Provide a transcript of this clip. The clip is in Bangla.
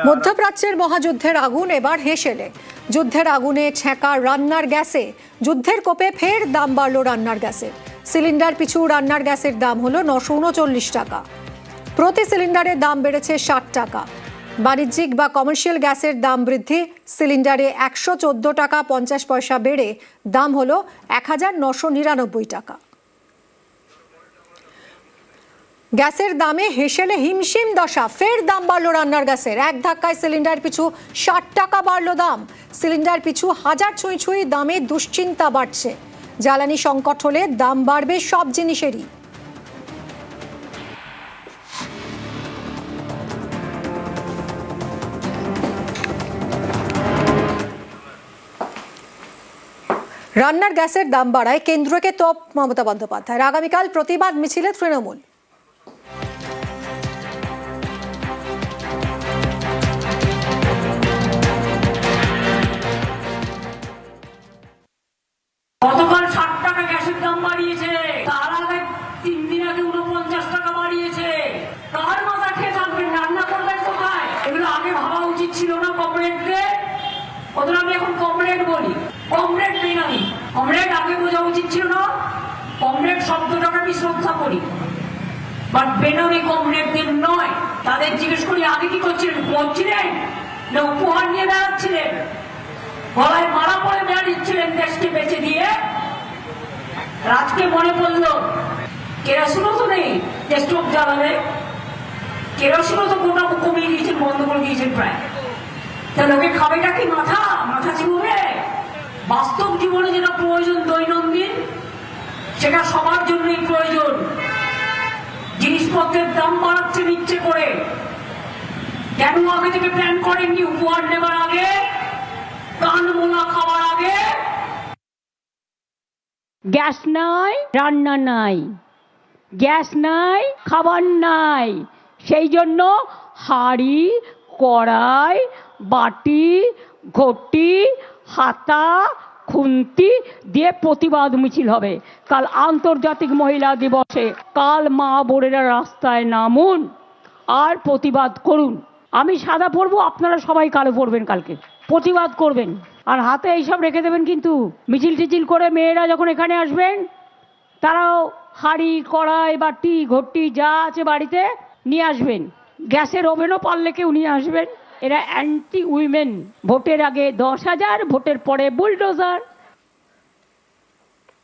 মধ্যপ্রাচ্যের মহাযুদ্ধের আগুন এবার হেসেলে। যুদ্ধের আগুনে ছেঁকা রান্নার গ্যাসে যুদ্ধের কোপে ফের দাম বাড়ল রান্নার গ্যাসের। সিলিন্ডার পিছু রান্নার গ্যাসের দাম হলো 939 টাকা। প্রতি সিলিন্ডারের দাম বেড়েছে 60 টাকা। বাণিজ্যিক বা কমার্শিয়াল গ্যাসের দাম বৃদ্ধি, সিলিন্ডারে 114 টাকা 50 পয়সা বেড়ে দাম হলো 1999 টাকা। গ্যাসের দামে হেসেলে হিমশিম দশা, ফের দাম বাড়লো রান্নার গ্যাসের। এক ধাক্কায় সিলিন্ডার পিছু 60 টাকা বাড়লো দাম। সিলিন্ডার পিছু 1000 ছুঁই ছুঁই দামে দুশ্চিন্তা বাড়ছে। জ্বালানি সংকট হলে দাম বাড়বে সব জিনিসেরই। রান্নার গ্যাসের দাম বাড়ায় কেন্দ্রকে তোপ মমতা বন্দ্যোপাধ্যায়। আগামীকাল প্রতিবাদ মিছিলে তৃণমূল। গতকাল 60 টাকা গ্যাসের দাম বাড়িয়েছে, তার আগে 3 দিন আগে 49 টাকা বাড়িয়েছে। কার মাথা খেয়ে থাকবেন? রান্না করবেন কোথায়? এগুলো আগে ভাবা উচিত ছিল না কমরেডদের? ওদের আমি এখন কমরেড বলি, কমরেড বেনামি। কমরেড আগে বোঝা উচিত ছিল না? কমরেড শব্দটাকে আমি শ্রদ্ধা করি, বাট বেনামি কমরেডদের নয়। তাদের জিজ্ঞেস করি আগে কি করছিলেন? করছিলেন না উপহার নিয়ে বেড়াচ্ছিলেন? গলায় মারা পড়ে বেড়াচ্ছিলেন দেশকে বেঁচে দিয়ে? রাতকে মনে পড়লো কেরোসিনও তো নেই, স্টোভ জ্বালাবে। কেরোসিনও তো গোটা কমিয়ে দিয়েছেন, বন্ধ করে দিয়েছেন প্রায়। তাহলে ওকে খাবেটা কি মাথা? মাথা চিবুবে? বাস্তব জীবনে যেটা প্রয়োজন দৈনন্দিন, সেটা সবার জন্যই প্রয়োজন। জিনিসপত্রের দাম বাড়াচ্ছেন ইচ্ছে করে। কেন আগে থেকে প্ল্যান করেননি? উপহার নেবার আগে, কান মোলা খাওয়ার আগে। গ্যাস নাই, রান্না নাই, গ্যাস নাই, খাবার নাই, সেই জন্য হাঁড়ি, কড়াই, বাটি, ঘটি, হাতা, খুন্তি দিয়ে প্রতিবাদ মিছিল হবে। কাল আন্তর্জাতিক মহিলা দিবসে কাল মা বোনেরা রাস্তায় নামুন আর প্রতিবাদ করুন। আমি সাদা পরবো, আপনারা সবাই কালো পরবেন, কালকে প্রতিবাদ করবেন। আর হাতে এইসব রেখে দেবেন, কিন্তু মিছিল টিছিল করে মেয়েরা যখন এখানে আসবেন, তারাও হাঁড়ি, কড়াই, বাটি, ঘটি যা আছে বাড়িতে নিয়ে আসবেন। গ্যাসের ওভেনও পারলে কেউ নিয়ে আসবেন। এরা অ্যান্টি উইমেন। ভোটের আগে 10,000, ভোটের পরে বুলডোজার।